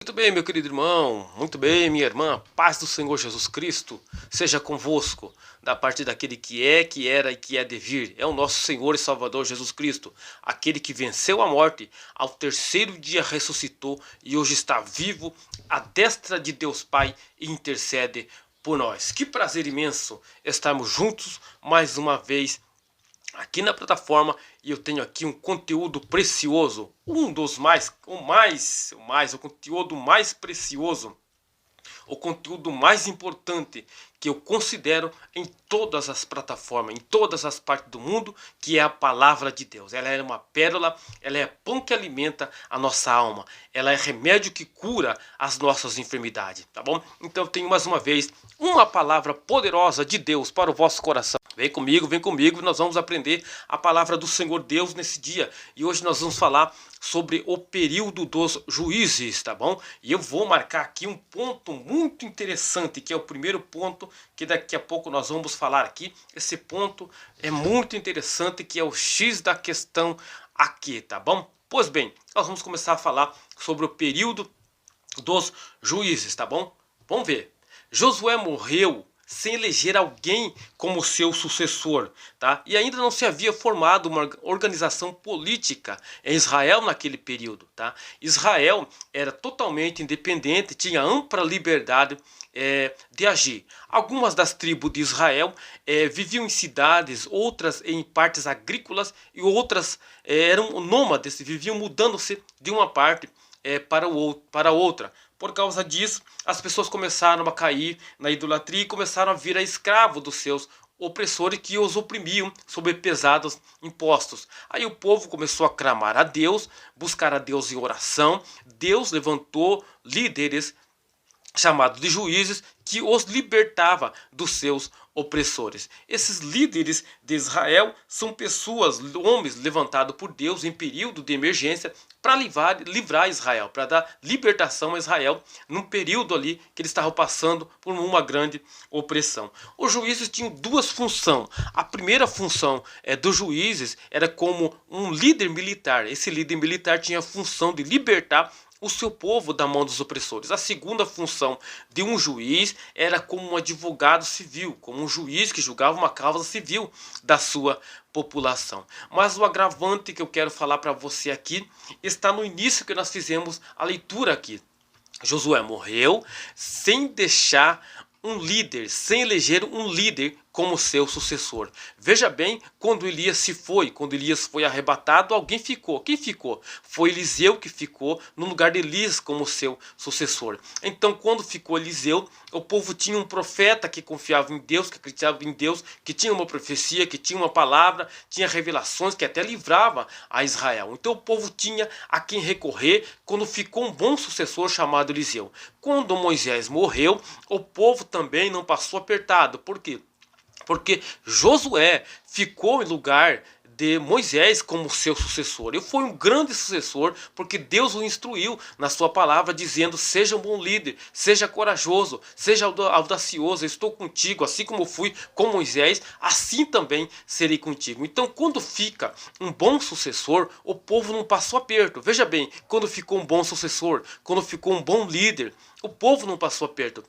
Muito bem, meu querido irmão, muito bem, minha irmã, paz do Senhor Jesus Cristo seja convosco, da parte daquele que é, que era e que é de vir. É o nosso Senhor e Salvador Jesus Cristo, aquele que venceu a morte, ao terceiro dia ressuscitou e hoje está vivo à destra de Deus Pai e intercede por nós. Que prazer imenso estarmos juntos mais uma vez aqui na plataforma, e eu tenho aqui um conteúdo precioso, o conteúdo mais precioso, o conteúdo mais importante que eu considero em todas as plataformas, em todas as partes do mundo, que é a palavra de Deus. Ela é uma pérola, ela é pão que alimenta a nossa alma, ela é remédio que cura as nossas enfermidades, tá bom? Então eu tenho mais uma vez uma palavra poderosa de Deus para o vosso coração. Vem comigo, nós vamos aprender a palavra do Senhor Deus nesse dia. E hoje nós vamos falar sobre o período dos juízes, tá bom? E eu vou marcar aqui um ponto muito interessante, que é o primeiro ponto, que daqui a pouco nós vamos falar aqui. Esse ponto é muito interessante, que é o X da questão aqui, tá bom? Pois bem, nós vamos começar a falar sobre o período dos juízes, tá bom? Vamos ver. Josué morreu sem eleger alguém como seu sucessor, tá? E ainda não se havia formado uma organização política em Israel naquele período, tá? Israel era totalmente independente, tinha ampla liberdade de agir. Algumas das tribos de Israel viviam em cidades, outras em partes agrícolas e outras eram nômades, viviam mudando-se de uma parte para outra. Por causa disso, as pessoas começaram a cair na idolatria e começaram a virar escravo dos seus opressores que os oprimiam sob pesados impostos. Aí o povo começou a clamar a Deus, buscar a Deus em oração. Deus levantou líderes chamados de juízes que os libertava dos seus opressores. Esses líderes de Israel são pessoas, homens levantados por Deus em período de emergência para livrar Israel, para dar libertação a Israel num período ali que eles estavam passando por uma grande opressão. Os juízes tinham duas funções. A primeira função dos juízes era como um líder militar. Esse líder militar tinha a função de libertar o seu povo da mão dos opressores. A segunda função de um juiz era como um advogado civil, como um juiz que julgava uma causa civil da sua população. Mas o agravante que eu quero falar para você aqui está no início que nós fizemos a leitura aqui. Josué morreu sem deixar um líder, sem eleger um líder como seu sucessor. Veja bem, quando Elias foi arrebatado, alguém ficou. Quem ficou? Foi Eliseu que ficou no lugar de Elias como seu sucessor. Então, quando ficou Eliseu, o povo tinha um profeta que confiava em Deus, que acreditava em Deus, que tinha uma profecia, que tinha uma palavra, tinha revelações, que até livrava a Israel. Então, o povo tinha a quem recorrer quando ficou um bom sucessor chamado Eliseu. Quando Moisés morreu, o povo também não passou apertado. Por quê? Porque Josué ficou em lugar de Moisés como seu sucessor. Ele foi um grande sucessor porque Deus o instruiu na sua palavra dizendo: seja um bom líder, seja corajoso, seja audacioso, eu estou contigo, assim como fui com Moisés, assim também serei contigo. Então, quando fica um bom sucessor, o povo não passou aperto. Veja bem, quando ficou um bom sucessor, quando ficou um bom líder, o povo não passou aperto.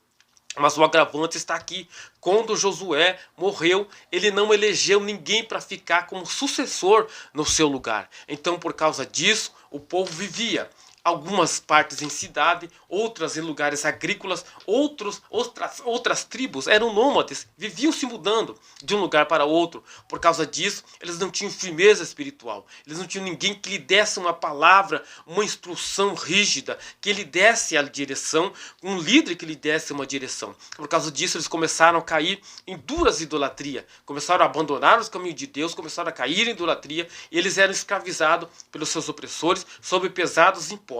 Mas o agravante está aqui. Quando Josué morreu, ele não elegeu ninguém para ficar como sucessor no seu lugar. Então, por causa disso, o povo vivia algumas partes em cidade, outras em lugares agrícolas, outras tribos eram nômades, viviam se mudando de um lugar para outro. Por causa disso, eles não tinham firmeza espiritual, eles não tinham ninguém que lhe desse uma palavra, uma instrução rígida, que lhe desse a direção, um líder que lhe desse uma direção. Por causa disso, eles começaram a cair em duras idolatrias, começaram a abandonar os caminhos de Deus, começaram a cair em idolatria, e eles eram escravizados pelos seus opressores sob pesados impostos.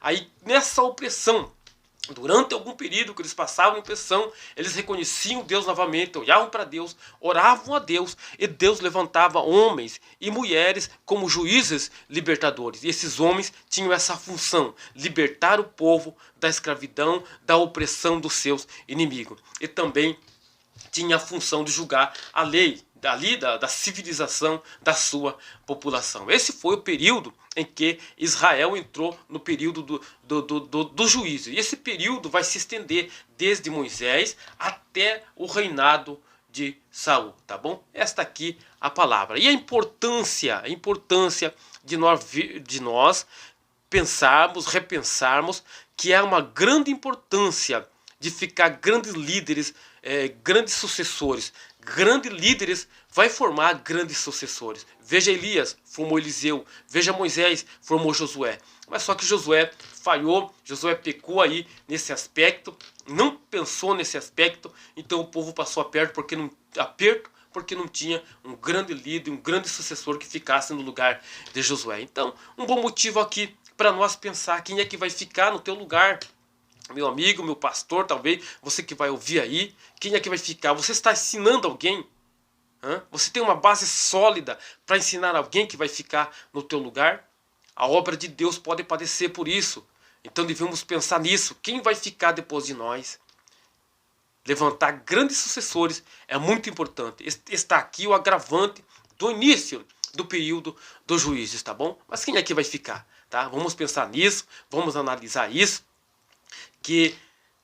Aí, nessa opressão, durante algum período que eles passavam em opressão, eles reconheciam Deus novamente, olhavam para Deus, oravam a Deus, e Deus levantava homens e mulheres como juízes libertadores. E esses homens tinham essa função: libertar o povo da escravidão, da opressão dos seus inimigos. E também tinha a função de julgar a lei da civilização da sua população. Esse foi o período em que Israel entrou no período do juízo. E esse período vai se estender desde Moisés até o reinado de Saul, tá bom? Esta aqui a palavra. E a importância de nós pensarmos, repensarmos que há uma grande importância de ficar grandes líderes, grandes sucessores. Grandes líderes vai formar grandes sucessores. Veja Elias, formou Eliseu. Veja Moisés, formou Josué. Mas só que Josué falhou, Josué pecou aí nesse aspecto, não pensou nesse aspecto, então o povo passou aperto porque não tinha um grande líder, um grande sucessor que ficasse no lugar de Josué. Então, um bom motivo aqui para nós pensar quem é que vai ficar no teu lugar. Meu amigo, meu pastor, talvez, você que vai ouvir aí, quem é que vai ficar? Você está ensinando alguém? Você tem uma base sólida para ensinar alguém que vai ficar no teu lugar? A obra de Deus pode padecer por isso. Então devemos pensar nisso. Quem vai ficar depois de nós? Levantar grandes sucessores é muito importante. Está aqui o agravante do início do período dos juízes, tá bom? Mas quem é que vai ficar? Tá? Vamos pensar nisso, vamos analisar isso. Que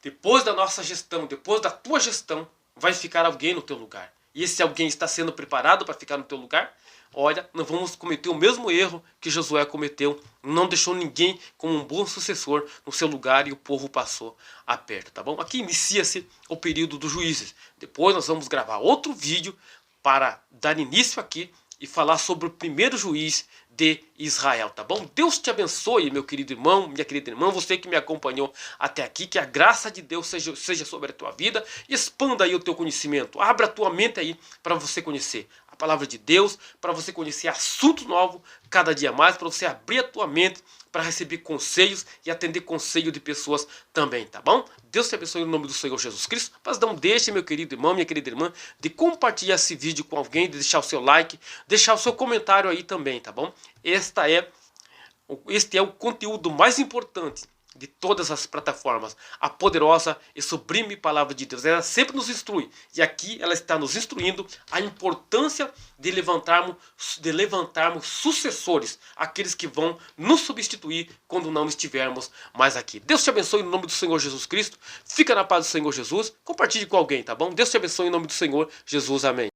depois da nossa gestão, depois da tua gestão, vai ficar alguém no teu lugar. E esse alguém está sendo preparado para ficar no teu lugar? Olha, não vamos cometer o mesmo erro que Josué cometeu. Não deixou ninguém como um bom sucessor no seu lugar e o povo passou aperto, tá bom? Aqui inicia-se o período dos juízes. Depois nós vamos gravar outro vídeo para dar início aqui e falar sobre o primeiro juiz de Israel, tá bom? Deus te abençoe, meu querido irmão, minha querida irmã, você que me acompanhou até aqui, que a graça de Deus seja sobre a tua vida, expanda aí o teu conhecimento, abra a tua mente aí para você conhecer a palavra de Deus, para você conhecer assunto novo cada dia mais, para você abrir a tua mente para receber conselhos e atender conselho de pessoas também, tá bom? Deus te abençoe no nome do Senhor Jesus Cristo. Mas não deixe, meu querido irmão, minha querida irmã, de compartilhar esse vídeo com alguém, de deixar o seu like, deixar o seu comentário aí também, tá bom? Este é o conteúdo mais importante de todas as plataformas. A poderosa e sublime palavra de Deus. Ela sempre nos instrui. E aqui ela está nos instruindo a importância de levantarmos sucessores. Aqueles que vão nos substituir quando não estivermos mais aqui. Deus te abençoe no nome do Senhor Jesus Cristo. Fica na paz do Senhor Jesus. Compartilhe com alguém, tá bom? Deus te abençoe em nome do Senhor Jesus. Amém.